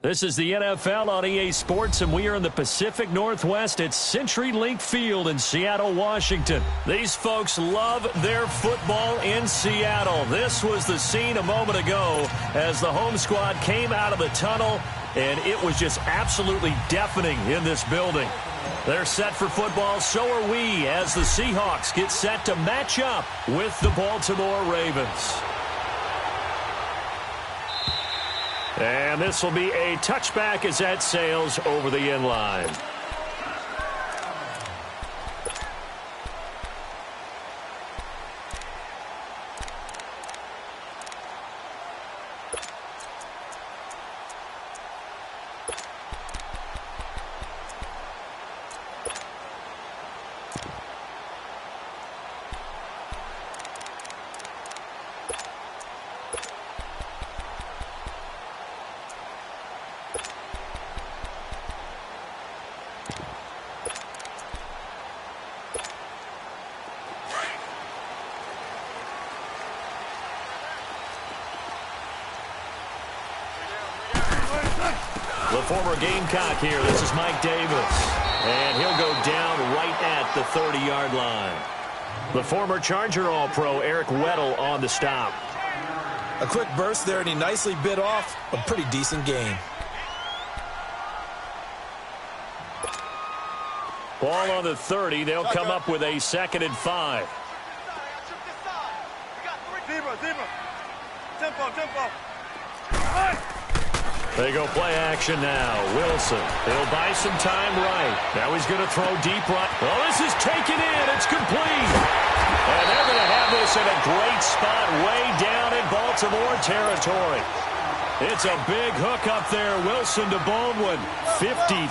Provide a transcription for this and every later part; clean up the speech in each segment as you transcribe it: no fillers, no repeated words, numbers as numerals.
This is the NFL on EA Sports, and we are in the Pacific Northwest at CenturyLink Field in Seattle, Washington. These folks love their football in Seattle. This was the scene a moment ago as the home squad came out of the tunnel, and it was just absolutely deafening in this building. They're set for football, so are we, as the Seahawks get set to match up with the Baltimore Ravens. And this will be a touchback as that sails over the end line. The former Gamecock here. This is Mike Davis. And he'll go down right at the 30-yard line. The former Charger All-Pro Eric Weddle on the stop. A quick burst there, and he nicely bit off a pretty decent gain. Ball on the 30. They'll come up with a 2nd and 5. They go play action now. Wilson, he'll buy some time right. Now he's going to throw deep right. Well, this is taken in. It's complete. And they're going to have this in a great spot way down in Baltimore territory. It's a big hook up there. Wilson to Baldwin. 53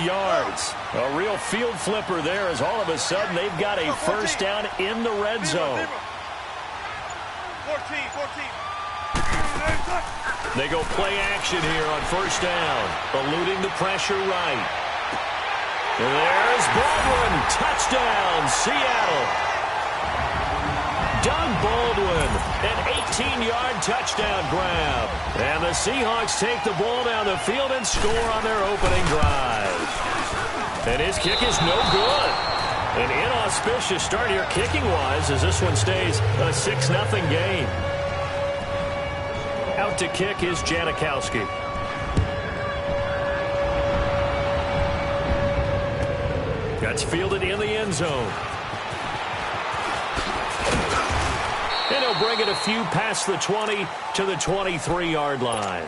yards. A real field flipper there as all of a sudden they've got a first down in the red zone. 14. They go play action here on first down. Eluding the pressure right. There's Baldwin. Touchdown, Seattle. Doug Baldwin, an 18-yard touchdown grab. And the Seahawks take the ball down the field and score on their opening drive. And his kick is no good. An inauspicious start here kicking-wise as this one stays a 6-0 game. Out to kick is Janikowski. That's fielded in the end zone. And he'll bring it a few past the 20 to the 23-yard line.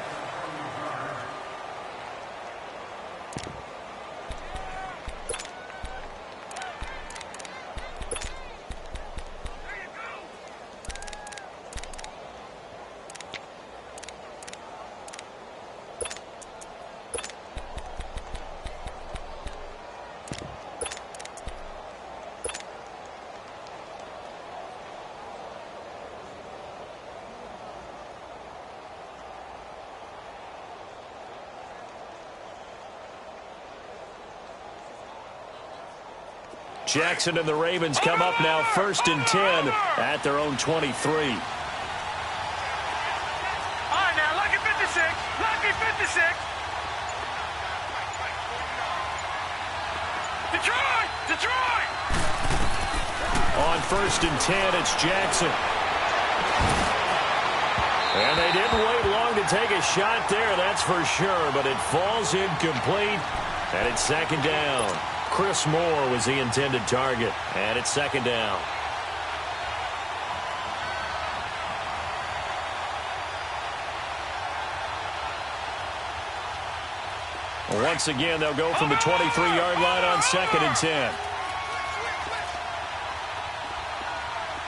Jackson and the Ravens come up now 1st and 10 at their own 23. All right, now, lucky 56. Lucky 56. Detroit! On 1st and 10, it's Jackson. And they didn't wait long to take a shot there, that's for sure, but it falls incomplete, and it's 2nd down. Chris Moore was the intended target, and it's 2nd down. Once again, they'll go from the 23-yard line on 2nd and 10.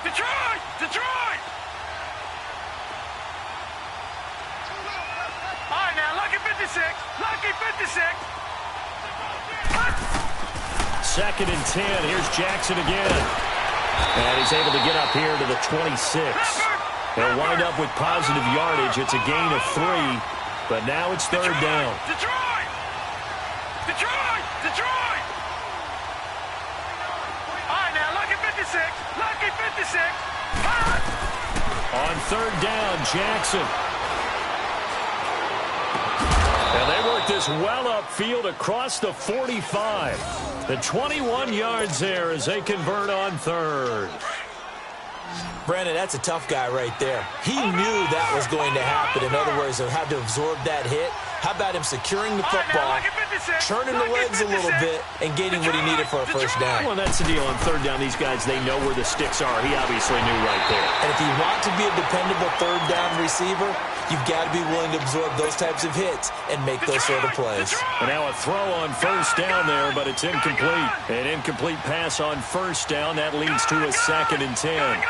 Detroit! All right, now, lucky 56. Lucky 56. 2nd and 10. Here's Jackson again. And he's able to get up here to the 26. They'll wind up with positive yardage. It's a gain of 3, but now it's 3rd down. Detroit! All right, now, lucky 56. Lucky 56. On 3rd down, Jackson. And they with this well upfield across the 45. The 21 yards there as they convert on third. Brandon, that's a tough guy right there. He knew that was going to happen. In other words, he'll have to absorb that hit. How about him securing the football, turning the legs a little bit, and getting what he needed for a first down? Well, that's the deal. On third down, these guys, they know where the sticks are. He obviously knew right there. And if you want to be a dependable third down receiver, you've got to be willing to absorb those types of hits and make those sort of plays. And now a throw on first down there, but it's incomplete. An incomplete pass on first down. That leads to a 2nd and 10.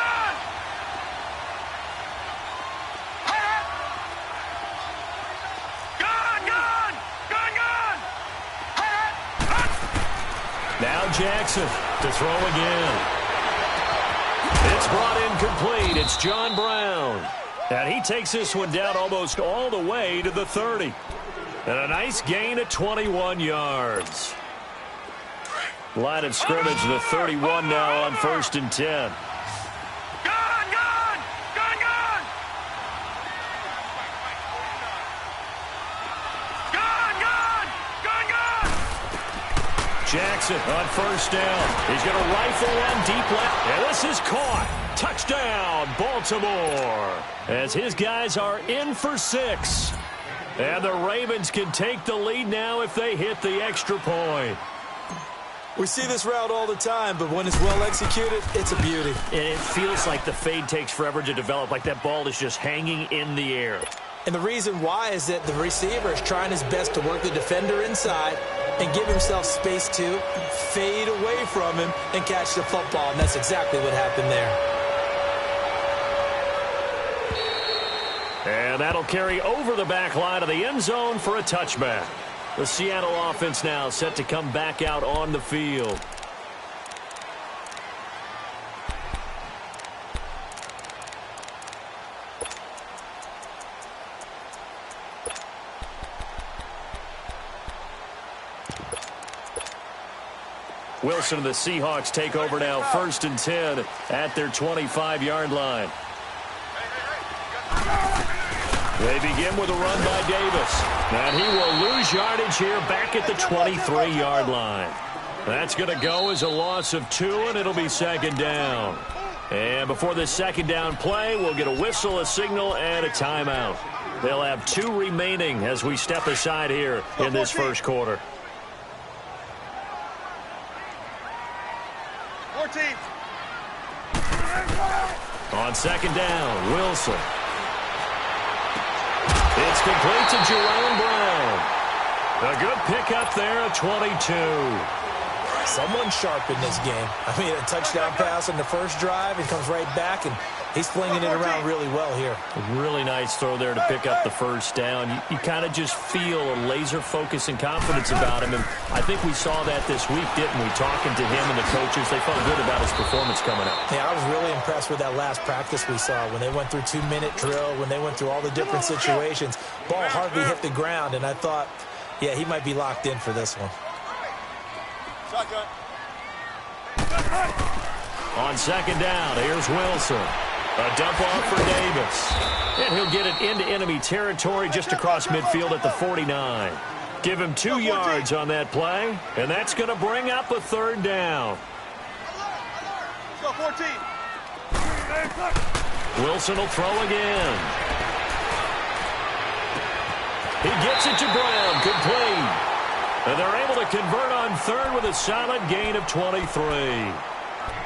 Now Jackson to throw again. It's brought in complete. It's John Brown. And he takes this one down almost all the way to the 30. And a nice gain of 21 yards. Line of scrimmage, the 31 now on 1st and 10. Jackson on first down. He's going to rifle one deep left. And this is caught. Touchdown, Baltimore. As his guys are in for 6. And the Ravens can take the lead now if they hit the extra point. We see this route all the time, but when it's well executed, it's a beauty. It feels like the fade takes forever to develop, like that ball is just hanging in the air. And the reason why is that the receiver is trying his best to work the defender inside and give himself space to fade away from him and catch the football. And that's exactly what happened there. And that'll carry over the back line of the end zone for a touchback. The Seattle offense now set to come back out on the field. Wilson and the Seahawks take over now, 1st and 10 at their 25-yard line. They begin with a run by Davis. And he will lose yardage here back at the 23-yard line. That's going to go as a loss of 2, and it'll be 2nd down. And before this 2nd down play, we'll get a whistle, a signal, and a timeout. They'll have 2 remaining as we step aside here in this first quarter. 14. On 2nd down, Wilson. It's complete to Jerome Brown. A good pickup there at 22. Someone sharp in this game. I mean, a touchdown pass on the first drive. He comes right back, and he's flinging it around really well here. A really nice throw there to pick up the first down. You kind of just feel a laser focus and confidence about him, and I think we saw that this week, didn't we? Talking to him and the coaches, they felt good about his performance coming up. Yeah, I was really impressed with that last practice we saw when they went through 2-minute drill, when they went through all the different situations. Ball hardly hit the ground, and I thought, yeah, he might be locked in for this one. Shotgun. On 2nd down, here's Wilson. A dump off for Davis. And he'll get it into enemy territory just across midfield at the 49. Give him 2 yards on that play, and that's going to bring up a 3rd down. Let's go, 14. Wilson will throw again. He gets it to Brown, complete. And they're able to convert on 3rd with a solid gain of 23.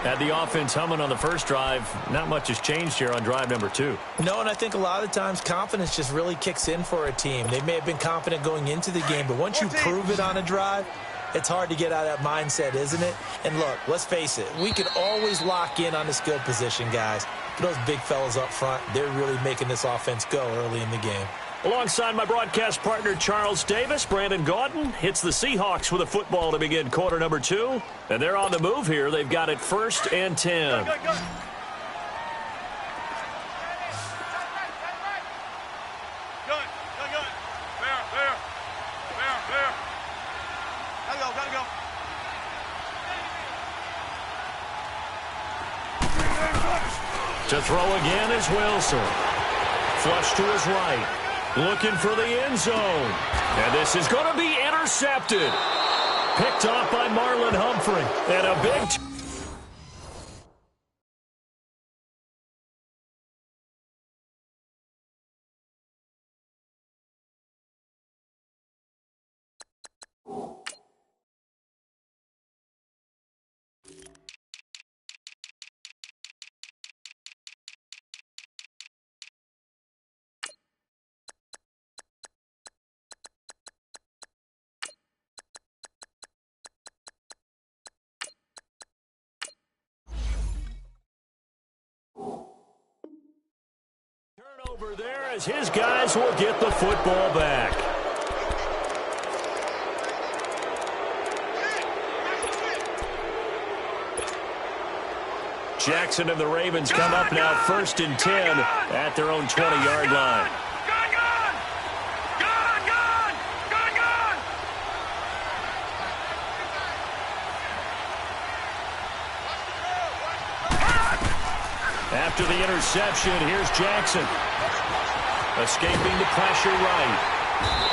Had the offense humming on the first drive. Not much has changed here on drive number 2. No, and I think a lot of times confidence just really kicks in for a team. They may have been confident going into the game, but once you prove it on a drive, it's hard to get out of that mindset, isn't it? And look, let's face it, we can always lock in on the skill position, guys. But those big fellas up front, they're really making this offense go early in the game. Alongside my broadcast partner, Charles Davis, Brandon Gaudin hits the Seahawks with a football to begin quarter number 2. And they're on the move here. They've got it 1st and 10. Go. Fair. Gotta go. To throw again is Wilson. Flush to his right. Looking for the end zone. And this is going to be intercepted. Picked off by Marlon Humphrey. And a big... Turnover there as his guys will get the football back. Jackson and the Ravens come up now 1st and 10 at their own 20-yard line. After the interception, here's Jackson. Escaping the pressure right.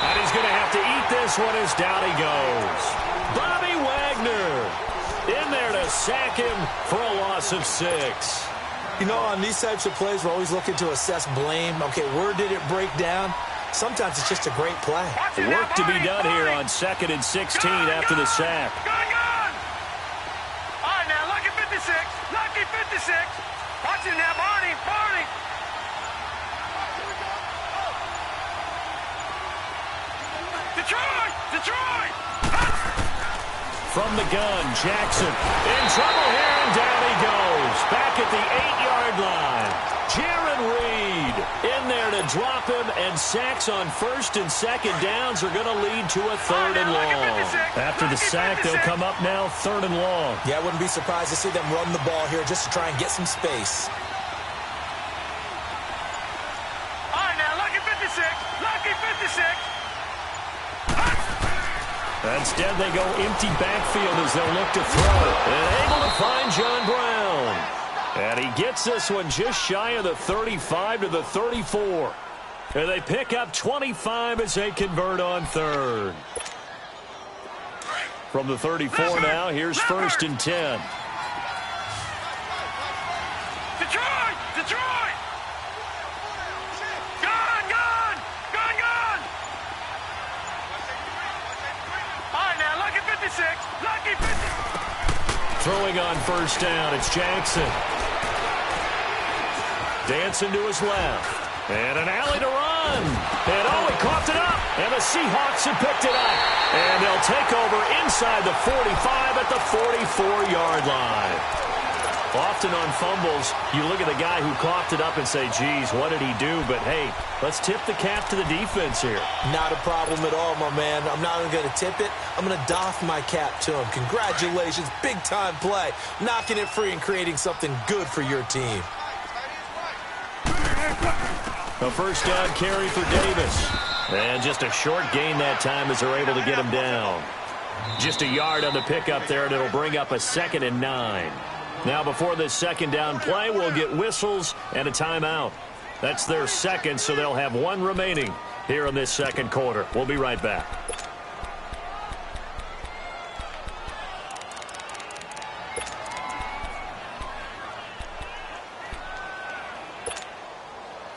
And he's going to have to eat this one as down he goes. Bobby Wagner in there to sack him for a loss of 6. You know, on these types of plays, we're always looking to assess blame. Okay, where did it break down? Sometimes it's just a great play. Work to be done here on 2nd and 16 after the sack. All right, now, lucky 56. Lucky 56. Watch it now, Barney. Barney. Detroit. Detroit. From the gun, Jackson in trouble here, and down he goes. Back at the 8-yard line. Jaron Reed in there to drop him, and sacks on 1st and 2nd downs are going to lead to a 3rd and long. After the sack, they'll come up now 3rd and long. Yeah, I wouldn't be surprised to see them run the ball here just to try and get some space. All right, now, lucky 56. Lucky 56. Instead, they go empty backfield as they'll look to throw. And able to find John Brown. And he gets this one just shy of the 35 to the 34. And they pick up 25 as they convert on 3rd. From the 34 now, here's 1st and 10. Detroit! Detroit! Gun! Gun! Gun! Gun! All right, now, lucky 56. Lucky 56. Throwing on 1st down, it's Jackson. Dancing to his left. And an alley to run. And oh, he coughed it up. And the Seahawks have picked it up. And they'll take over inside the 45 at the 44-yard line. Often on fumbles, you look at the guy who coughed it up and say, geez, what did he do? But, hey, let's tip the cap to the defense here. Not a problem at all, my man. I'm not even going to tip it. I'm going to doff my cap to him. Congratulations. Big-time play. Knocking it free and creating something good for your team. A 1st down carry for Davis. And just a short gain that time as they're able to get him down. Just a yard on the pickup there, and it'll bring up a 2nd and 9. Now, before this 2nd down play, we'll get whistles and a timeout. That's their 2nd, so they'll have 1 remaining here in this 2nd quarter. We'll be right back.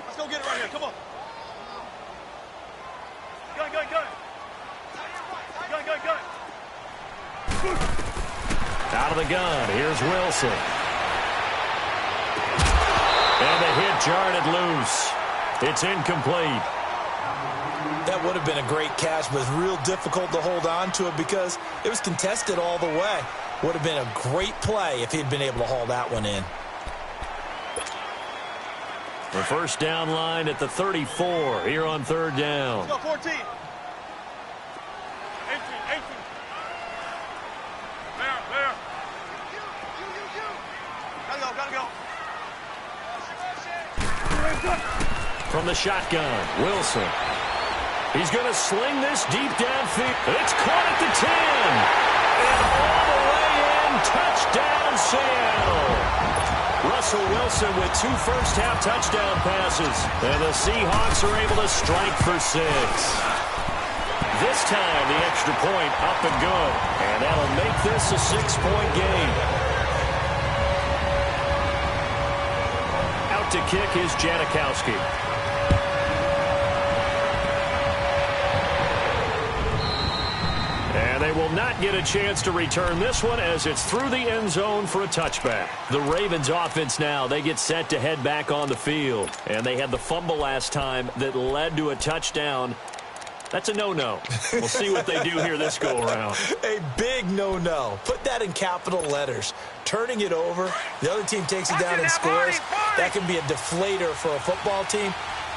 Let's go get it right here. Come on. Gun, gun, gun. Gun, gun, gun. Out of the gun, here's Wilson. And the hit jarred it loose. It's incomplete. That would have been a great catch, but it's real difficult to hold on to it because it was contested all the way. Would have been a great play if he'd been able to haul that one in. The 1st down line at the 34 here on 3rd down. Let's go, 14. 18, 18. There. Gotta go. From the shotgun, Wilson. He's going to sling this deep downfield. It's caught at the 10. And all the way in, touchdown Seattle. Russell Wilson with 2 first-half touchdown passes. And the Seahawks are able to strike for 6. This time, the extra point up and good. And that'll make this a 6-point game. Out to kick is Janikowski. And they will not get a chance to return this one as it's through the end zone for a touchback. The Ravens offense now, they get set to head back on the field. And they had the fumble last time that led to a touchdown. That's a no-no. We'll see what they do here this go-around. A big no-no. Put that in capital letters. Turning it over, the other team takes it down and scores. That can be a deflator for a football team.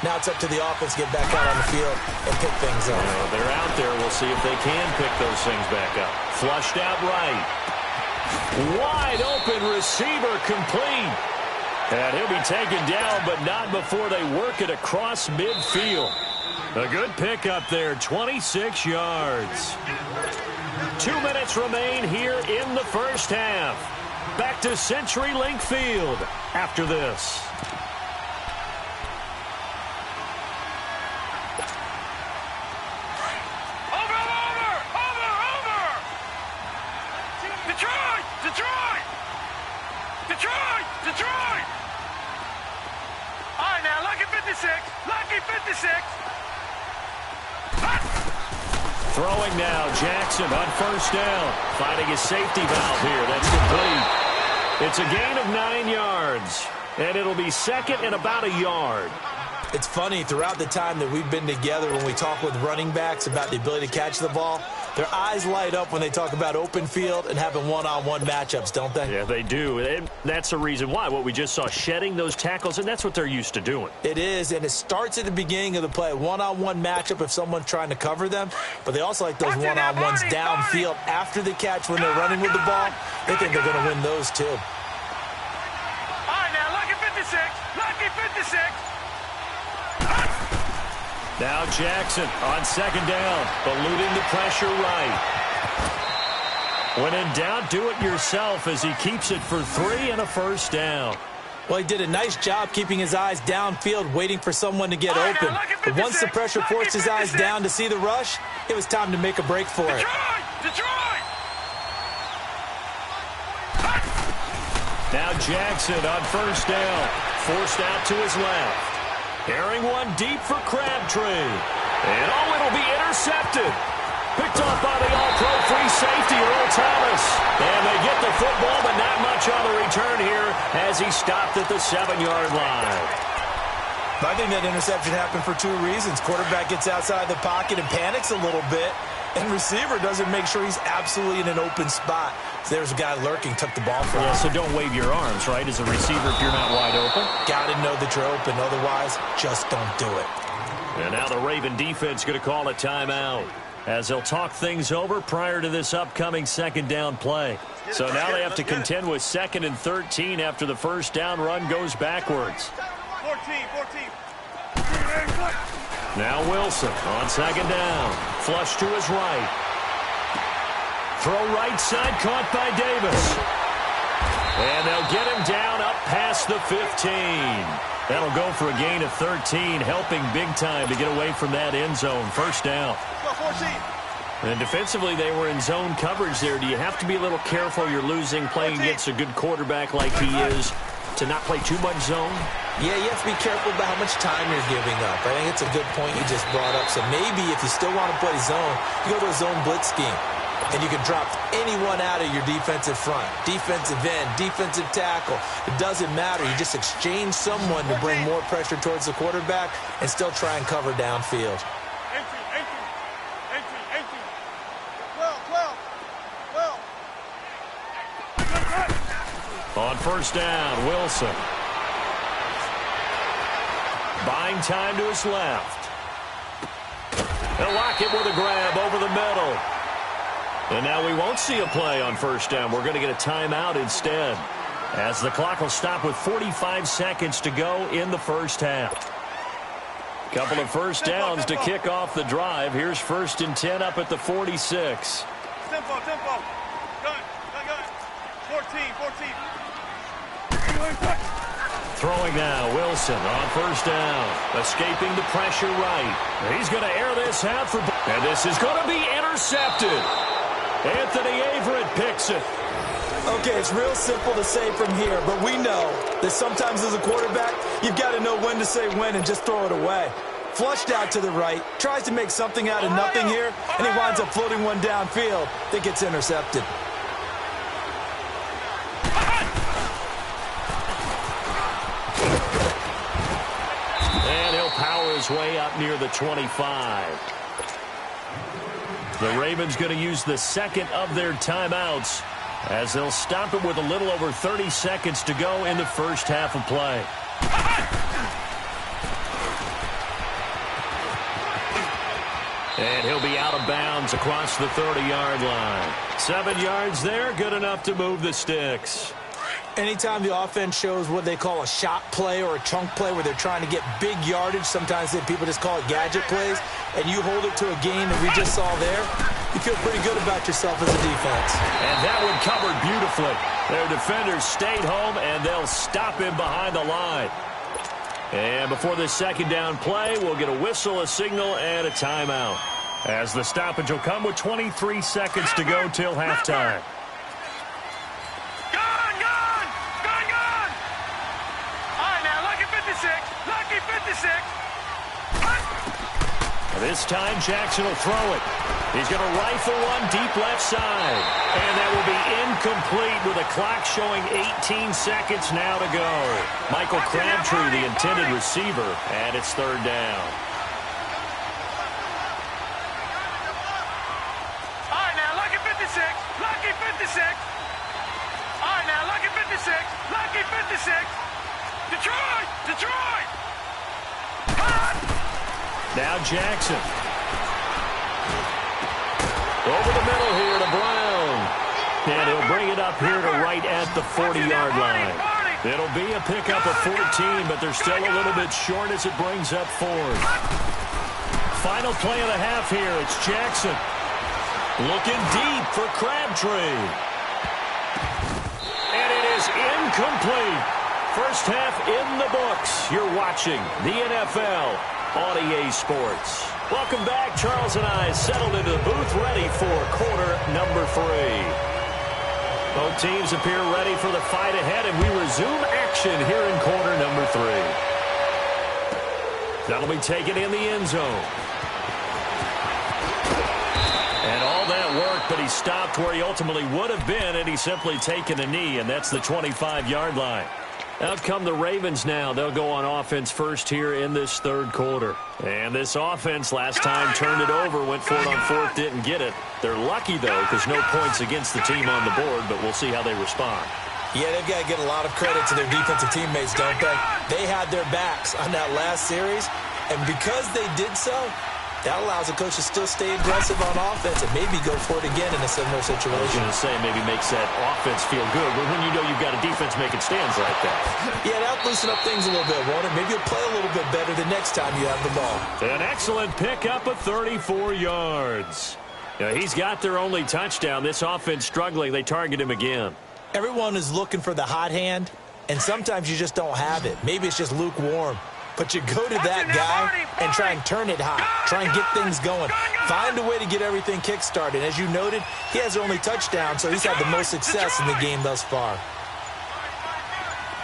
Now it's up to the offense to get back out on the field and pick things up. They're out there. We'll see if they can pick those things back up. Flushed out right. Wide open receiver complete. And he'll be taken down, but not before they work it across midfield. A good pickup there, 26 yards. 2 minutes remain here in the first half. Back to CenturyLink Field after this. Detroit! All right, now, lucky 56. Lucky 56. Throwing now, Jackson on first down. Finding his safety valve here. That's complete. It's a gain of 9 yards. And it'll be second and about a yard. It's funny, throughout the time that we've been together, when we talk with running backs about the ability to catch the ball, their eyes light up when they talk about open field and having one-on-one matchups, don't they? Yeah, they do. And that's the reason why. What we just saw, shedding those tackles, and that's what they're used to doing. It is, and it starts at the beginning of the play. One-on-one matchup if someone's trying to cover them, but they also like those one-on-ones downfield after the catch when they're running with the ball. They think they're going to win those, too. All right, now, lucky 56. Lucky 56. Now Jackson on second down, eluding the pressure right. When in doubt, do it yourself as he keeps it for 3 and a first down. Well, he did a nice job keeping his eyes downfield, waiting for someone to get open. But once the pressure forced his eyes down to see the rush, it was time to make a break for it. Detroit! Now Jackson on first down, forced out to his left. Carrying one deep for Crabtree. And it'll be intercepted. Picked off by the all-pro free safety, Earl Thomas. And they get the football, but not much on the return here as he stopped at the 7-yard line. I think that interception happened for 2 reasons. Quarterback gets outside the pocket and panics a little bit, and receiver doesn't make sure he's absolutely in an open spot. So there's a guy lurking, took the ball from him. Yeah, so don't wave your arms, right, as a receiver if you're not wide open. Got to know that you're open. Otherwise, just don't do it. And now the Raven defense going to call a timeout as they'll talk things over prior to this upcoming second down play. So now they have to contend with 2nd and 13 after the first down run goes backwards. 14. Now Wilson on second down. Flush to his right. Throw right side caught by Davis. And they'll get him down up past the 15. That'll go for a gain of 13, helping big time to get away from that end zone. First down. And defensively, they were in zone coverage there. Do you have to be a little careful? You're losing playing against a good quarterback like he is to not play too much zone? Yeah, you have to be careful about how much time you're giving up. I think it's a good point you just brought up. So maybe if you still want to play zone, you go to a zone blitz scheme. And you can drop anyone out of your defensive front. Defensive end, defensive tackle. It doesn't matter. You just exchange someone to bring more pressure towards the quarterback and still try and cover downfield. 12. On first down, Wilson. Buying time to his left. They'll lock it with a grab over the middle. And now we won't see a play on first down. We're going to get a timeout instead, as the clock will stop with 45 seconds to go in the first half. Couple of first downs to kick off the drive. Here's 1st and 10 up at the 46. Tempo. Gun. 14. Throwing now, Wilson on first down. Escaping the pressure right. He's going to air this out for... And this is going to be intercepted. Anthony Averett picks it. Okay, it's real simple to say from here, but we know that sometimes as a quarterback, you've got to know when to say when and just throw it away. Flushed out to the right, tries to make something out of nothing here, and he winds up floating one downfield that gets intercepted. And he'll power his way up near the 25. The Ravens going to use the second of their timeouts as they'll stop it with a little over 30 seconds to go in the first half of play. And he'll be out of bounds across the 30-yard line. 7 yards there, good enough to move the sticks. Anytime the offense shows what they call a shot play or a chunk play where they're trying to get big yardage, sometimes people just call it gadget plays, and you hold it to a gain that we just saw there, you feel pretty good about yourself as a defense. And that one covered beautifully. Their defenders stayed home, and they'll stop him behind the line. And before this second down play, we'll get a whistle, a signal, and a timeout. As the stoppage will come with 23 seconds to go till halftime. This time, Jackson will throw it. He's going to rifle one deep left side. And that will be incomplete with a clock showing 18 seconds now to go. Michael Crabtree, the intended receiver, and it's third down. All right, now, lucky 56. Lucky 56. All right, now, lucky 56. Lucky 56. Detroit! Detroit! Now Jackson. Over the middle here to Brown. And he'll bring it up here to right at the 40-yard line. It'll be a pickup of 14, but they're still a little bit short as it brings up fourth. Final play of the half here. It's Jackson. Looking deep for Crabtree. And it is incomplete. First half in the books. You're watching the NFL on EA Sports. Welcome back. Charles and I settled into the booth ready for quarter number 3. Both teams appear ready for the fight ahead, and we resume action here in quarter number 3. That'll be taken in the end zone. And all that work, but he stopped where he ultimately would have been, and he's simply taken a knee, and that's the 25-yard line. Out come the Ravens now. They'll go on offense first here in this third quarter. And this offense last time turned it over, went for it on fourth, didn't get it. They're lucky, though, because no points against the team on the board, but we'll see how they respond. Yeah, they've got to get a lot of credit to their defensive teammates, don't they? They had their backs on that last series, and because they did so, that allows a coach to still stay aggressive on offense and maybe go for it again in a similar situation. I was going to say maybe makes that offense feel good, but when you know you've got a defense making stands like that. Yeah, that'll loosen up things a little bit, won't it? Maybe you'll play a little bit better the next time you have the ball. An excellent pickup of 34 yards. Now, he's got their only touchdown. This offense struggling. They target him again. Everyone is looking for the hot hand, and sometimes you just don't have it. Maybe it's just lukewarm. But you go to that guy and try and turn it hot. Try and get things going. Find a way to get everything kick-started. As you noted, he has their only touchdown, so he's had the most success in the game thus far.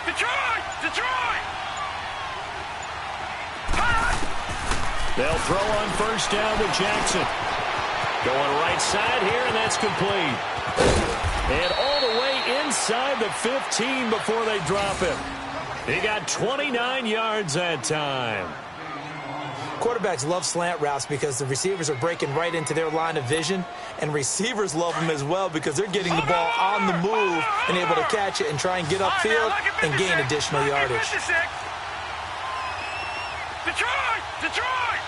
Detroit! Detroit! They'll throw on first down to Jackson. Going right side here, and that's complete. And all the way inside the 15 before they drop him. He got 29 yards that time. Quarterbacks love slant routes because the receivers are breaking right into their line of vision, and receivers love them as well because they're getting the ball on the move and able to catch it and try and get upfield and gain additional yardage. Detroit! Detroit!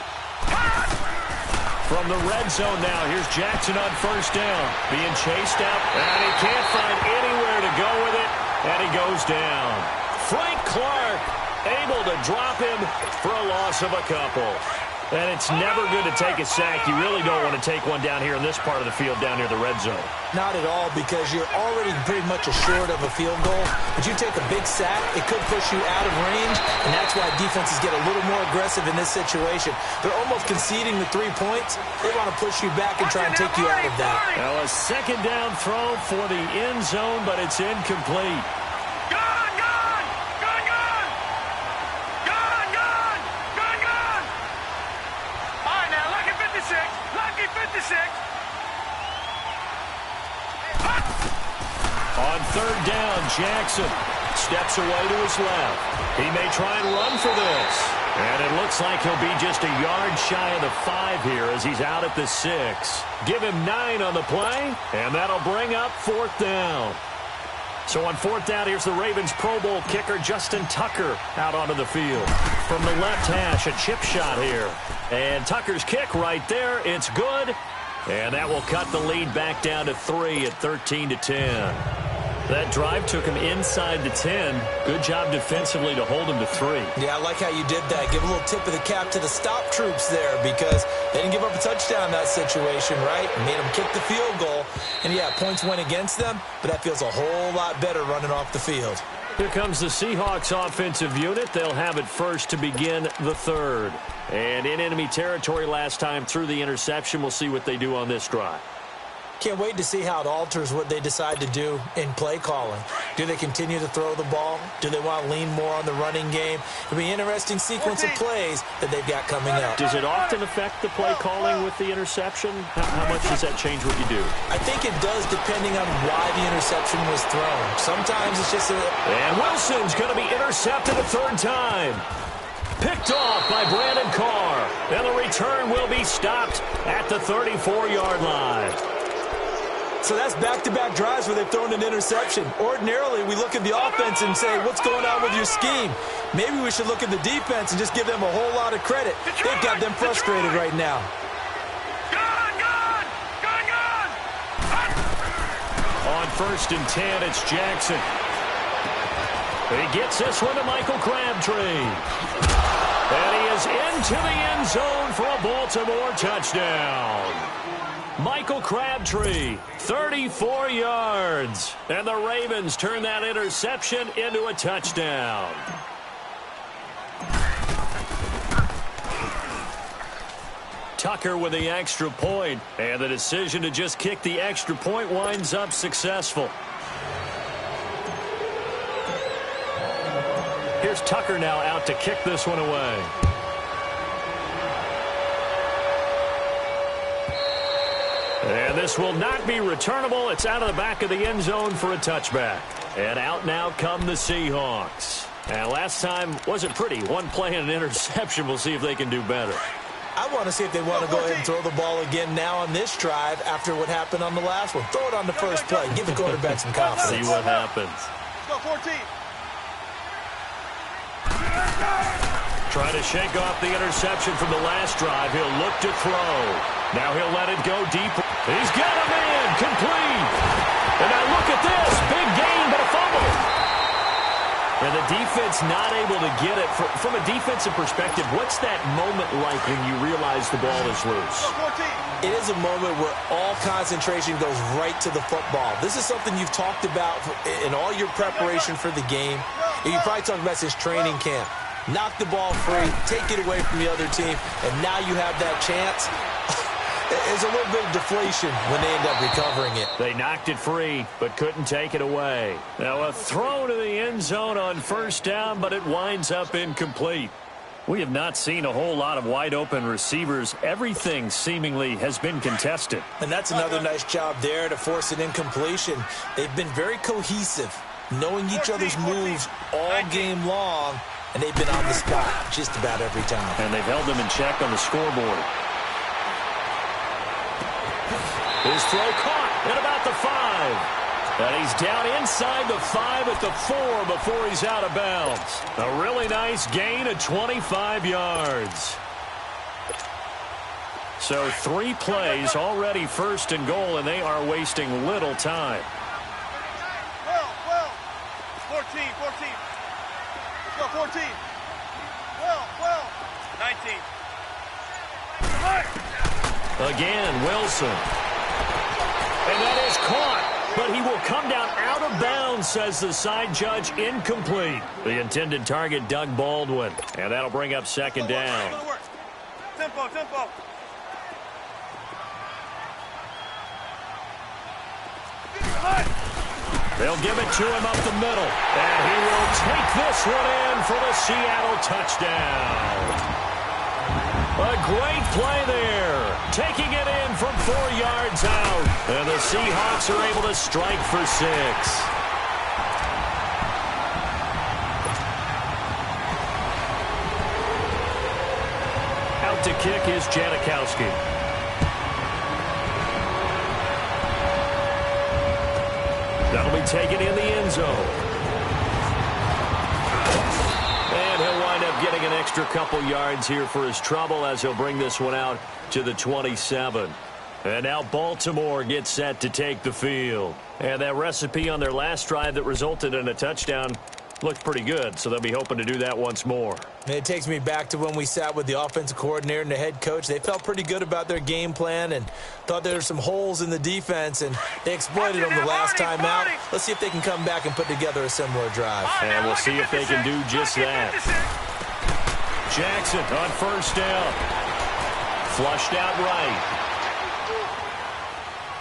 From the red zone now, here's Jackson on first down. Being chased out, and he can't find anywhere to go with it, and he goes down. Frank Clark able to drop him for a loss of a couple. And it's never good to take a sack. You really don't want to take one down here in this part of the field, down near the red zone. Not at all, because you're already pretty much assured of a field goal. But you take a big sack, it could push you out of range, and that's why defenses get a little more aggressive in this situation. They're almost conceding the 3 points. They want to push you back and try and take you out of that. Now a second down throw for the end zone, but it's incomplete. On third down, Jackson steps away to his left. He may try and run for this. And it looks like he'll be just a yard shy of the 5 here as he's out at the 6. Give him 9 on the play, and that'll bring up fourth down. So on fourth down, here's the Ravens Pro Bowl kicker Justin Tucker out onto the field. From the left hash, a chip shot here. And Tucker's kick right there. It's good. And that will cut the lead back down to 3 at 13-10. That drive took him inside the 10. Good job defensively to hold him to 3. Yeah, I like how you did that. Give a little tip of the cap to the stop troops there, because they didn't give up a touchdown in that situation, right? Made them kick the field goal. And, yeah, points went against them, but that feels a whole lot better running off the field. Here comes the Seahawks offensive unit. They'll have it first to begin the third. And in enemy territory last time through the interception. We'll see what they do on this drive. Can't wait to see how it alters what they decide to do in play calling. Do they continue to throw the ball? Do they want to lean more on the running game? It'll be an interesting sequence of plays that they've got coming up. Does it often affect the play calling with the interception? How much does that change what you do? I think it does, depending on why the interception was thrown. Sometimes it's just a... And Wilson's going to be intercepted a third time. Picked off by Brandon Carr. And the return will be stopped at the 34-yard line. So that's back-to-back drives where they've thrown an interception. Ordinarily, we look at the offense and say, what's going on with your scheme? Maybe we should look at the defense and just give them a whole lot of credit. They've got them frustrated right now. On first and 10, it's Jackson. He gets this one to Michael Crabtree. And he is into the end zone for a Baltimore touchdown. Michael Crabtree, 34 yards. And the Ravens turn that interception into a touchdown. Tucker with the extra point. And the decision to just kick the extra point winds up successful. Here's Tucker now out to kick this one away. And this will not be returnable. It's out of the back of the end zone for a touchback. And out now come the Seahawks. And last time wasn't pretty. One play and an interception. We'll see if they can do better. I want to see if they want to go ahead and throw the ball again now on this drive after what happened on the last one. Throw it on the first play. Give the quarterback some confidence. See what happens. Go 14. Trying to shake off the interception from the last drive. He'll look to throw. Now he'll let it go deep. He's got a man complete. And now look at this. Big gain, but a fumble. And the defense not able to get it. From a defensive perspective, what's that moment like when you realize the ball is loose? It is a moment where all concentration goes right to the football. This is something you've talked about in all your preparation for the game. You probably talked about since training camp. Knock the ball free, take it away from the other team, and now you have that chance. There's a little bit of deflation when they end up recovering it. They knocked it free, but couldn't take it away. Now a throw to the end zone on first down, but it winds up incomplete. We have not seen a whole lot of wide-open receivers. Everything seemingly has been contested. And that's another nice job there to force an incompletion. They've been very cohesive, knowing each other's moves all game long, and they've been on the spot just about every time. And they've held them in check on the scoreboard. His throw caught at about the 5. And he's down inside the 5 at the 4 before he's out of bounds. A really nice gain of 25 yards. So 3 plays already first and goal, and they are wasting little time. 14. Let's go 14. 12. 19. Again, Wilson. And that is caught. But he will come down out of bounds, says the side judge. Incomplete. The intended target, Doug Baldwin. And that'll bring up second down. Tempo, tempo. They'll give it to him up the middle. And he will take this one in for the Seattle touchdown. A great play there. Taking it in from 4 yards out. And the Seahawks are able to strike for 6. Out to kick is Janikowski. That'll be taken in the end zone. And he'll wind up getting an extra couple yards here for his trouble as he'll bring this one out to the 27. And now Baltimore gets set to take the field. And that recipe on their last drive that resulted in a touchdown looked pretty good, so they'll be hoping to do that once more. It takes me back to when we sat with the offensive coordinator and the head coach. They felt pretty good about their game plan and thought there were some holes in the defense, and they exploited them the last time out. Let's see if they can come back and put together a similar drive. And we'll see if they can do just that. Jackson on first down. Flushed out right.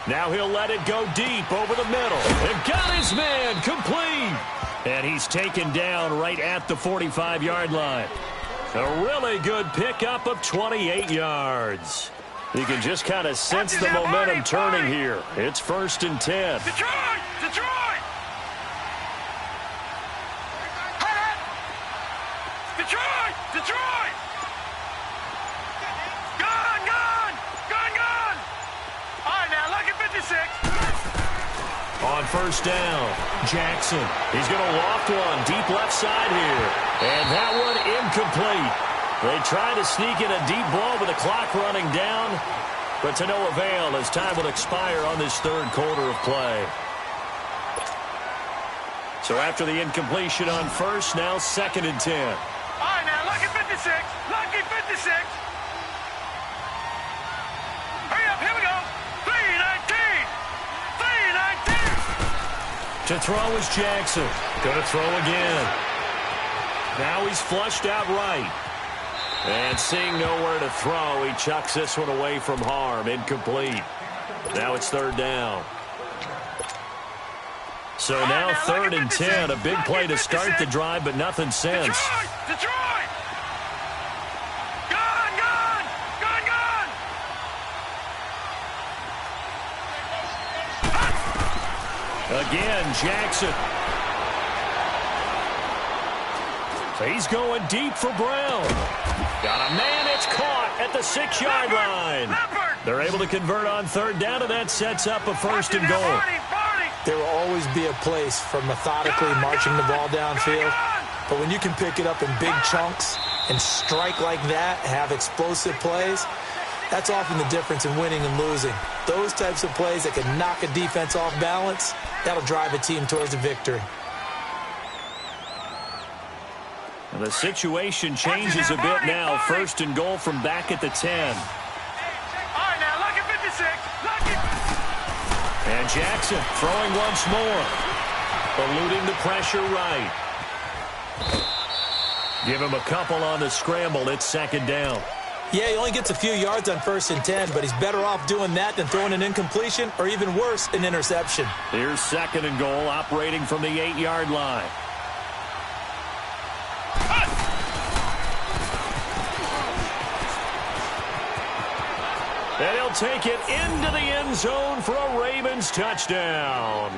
Now he'll let it go deep over the middle. And got his man complete. And he's taken down right at the 45-yard line. A really good pickup of 28 yards. You can just kind of sense the momentum turning here. It's 1st and 10. Detroit! Detroit! Detroit! Detroit! Gone! Gone! Gone! Gone! All right, now, lucky 56. On first down, Jackson. He's going to loft one deep left side here. And that one incomplete. They try to sneak in a deep ball with the clock running down, but to no avail as time will expire on this third quarter of play. So after the incompletion on first, now 2nd and 10. All right, now, lucky 56. Lucky 56. Hurry up, here we go. 319. 319. To throw is Jackson. Going to throw again. Now he's flushed out right. And seeing nowhere to throw, he chucks this one away from harm. Incomplete. Now it's 3rd down. So now 3rd and 10. A big play to start the drive, but nothing since. Detroit! Gone! Gone! Gone! Gone! Again, Jackson. He's going deep for Brown. Got a man, it's caught at the 6-yard line. They're able to convert on 3rd down, and that sets up a 1st and goal. There will always be a place for methodically marching the ball downfield, but when you can pick it up in big chunks and strike like that, have explosive plays, that's often the difference in winning and losing. Those types of plays that can knock a defense off balance, that'll drive a team towards a victory. And the situation changes a bit now. 1st and goal from back at the 10. All right, now, lucky 56. Lucky. And Jackson throwing once more. Eluding the pressure right. Give him a couple on the scramble. It's 2nd down. Yeah, he only gets a few yards on 1st and 10, but he's better off doing that than throwing an incompletion or even worse, an interception. Here's 2nd and goal, operating from the 8-yard line. And he'll take it into the end zone for a Ravens touchdown.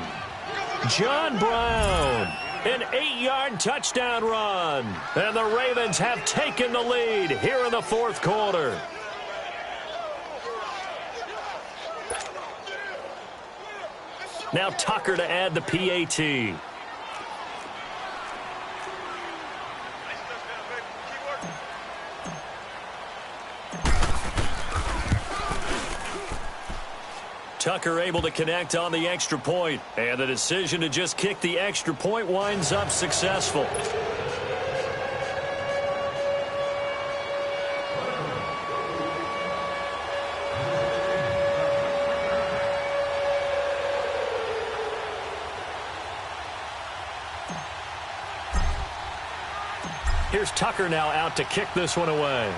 John Brown, an 8-yard touchdown run. And the Ravens have taken the lead here in the 4th quarter. Now Tucker to add the PAT. Tucker able to connect on the extra point, and the decision to just kick the extra point winds up successful. Here's Tucker now out to kick this one away.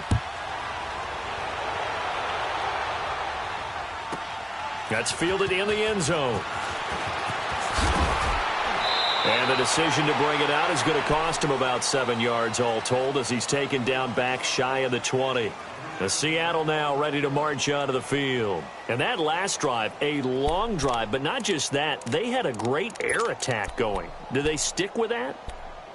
That's fielded in the end zone. And the decision to bring it out is going to cost him about 7 yards all told as he's taken down back shy of the 20. The Seattle now ready to march onto the field. And that last drive, a long drive, but not just that. They had a great air attack going. Do they stick with that?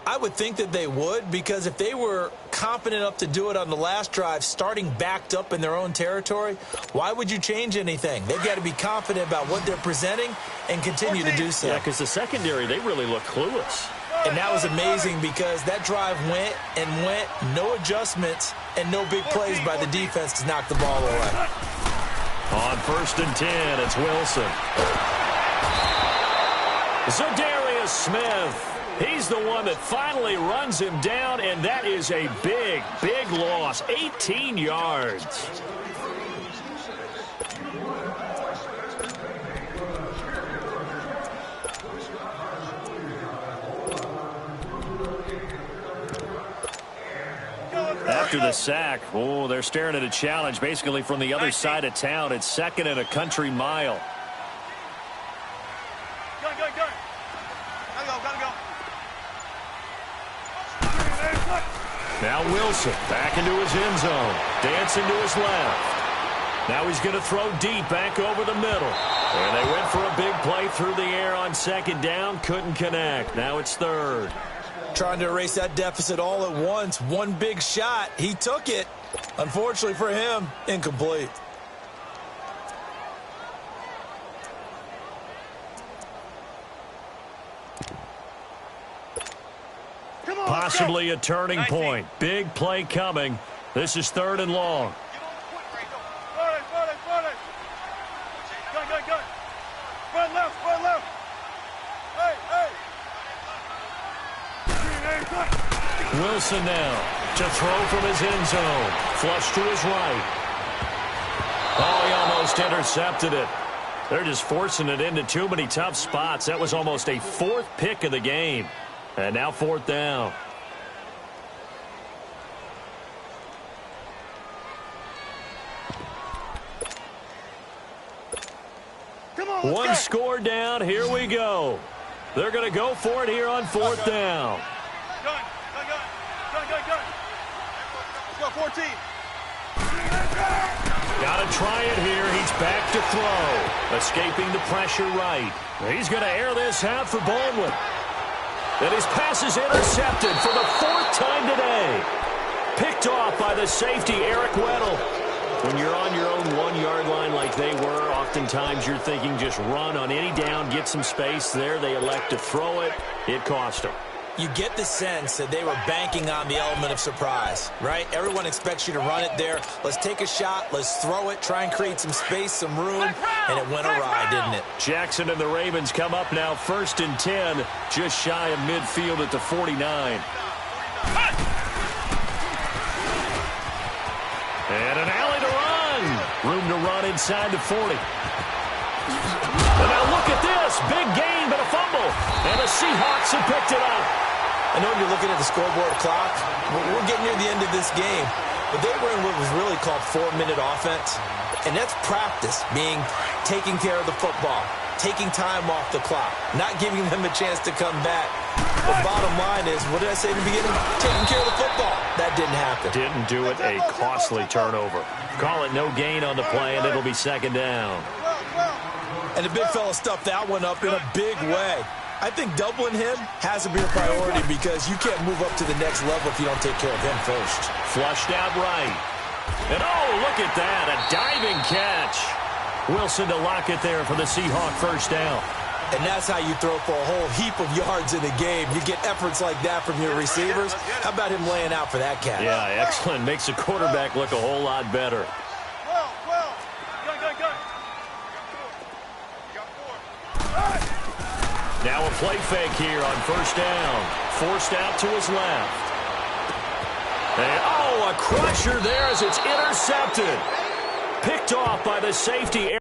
I would think that they would, because if they were confident enough to do it on the last drive, starting backed up in their own territory, why would you change anything? They've got to be confident about what they're presenting and continue to do so. Yeah, because the secondary, they really look clueless. And that was amazing because that drive went and went, no adjustments, and no big plays by the defense to knock the ball away. On 1st and 10, it's Wilson. Zadarius Smith. He's the one that finally runs him down, and that is a big, big loss. 18 yards. After the sack, oh, they're staring at a challenge basically from the other side of town. It's 2nd and a country mile. Now Wilson back into his end zone. Dancing to his left. Now he's going to throw deep back over the middle. And they went for a big play through the air on 2nd down. Couldn't connect. Now it's 3rd. Trying to erase that deficit all at once. One big shot. He took it. Unfortunately for him, incomplete. Possibly a turning point. Big play coming. This is 3rd and long. Wilson now to throw from his end zone. Flush to his right. Oh, he almost intercepted it. They're just forcing it into too many tough spots. That was almost a 4th pick of the game. And now 4th down. One score down. Here we go. They're going to go for it here on 4th down. Let's go, 14. Got to try it here. He's back to throw. Escaping the pressure right. He's going to air this out for Baldwin. And his pass is intercepted for the 4th time today. Picked off by the safety, Eric Weddle. When you're on your own 1-yard line like they were, oftentimes you're thinking just run on any down, get some space there. They elect to throw it. It cost them. You get the sense that they were banking on the element of surprise, right? Everyone expects you to run it there. Let's take a shot. Let's throw it. Try and create some space, some room. And it went awry, didn't it? Jackson and the Ravens come up now 1st and 10, just shy of midfield at the 49. And an alley to run. Room to run inside the 40. And now look at this. Big gain, but a fumble. And the Seahawks have picked it up. I know you're looking at the scoreboard clock. We're getting near the end of this game. But they were in what was really called 4-minute offense. And that's practice, being taking care of the football, taking time off the clock, not giving them a chance to come back. The bottom line is, what did I say in the beginning? Taking care of the football. That didn't happen. Didn't do it. A costly turnover. Call it no gain on the play, and it'll be 2nd down. And the big fella stuffed that one up in a big way. I think doubling him has to be a priority because you can't move up to the next level if you don't take care of him first. Flushed out right. And oh, look at that. A diving catch. Wilson to lock it there for the Seahawk 1st down. And that's how you throw for a whole heap of yards in the game. You get efforts like that from your receivers. How about him laying out for that catch? Yeah, excellent. Makes the quarterback look a whole lot better. Now a play fake here on 1st down. Forced out to his left. And, oh, a crusher there as it's intercepted. Picked off by the safety.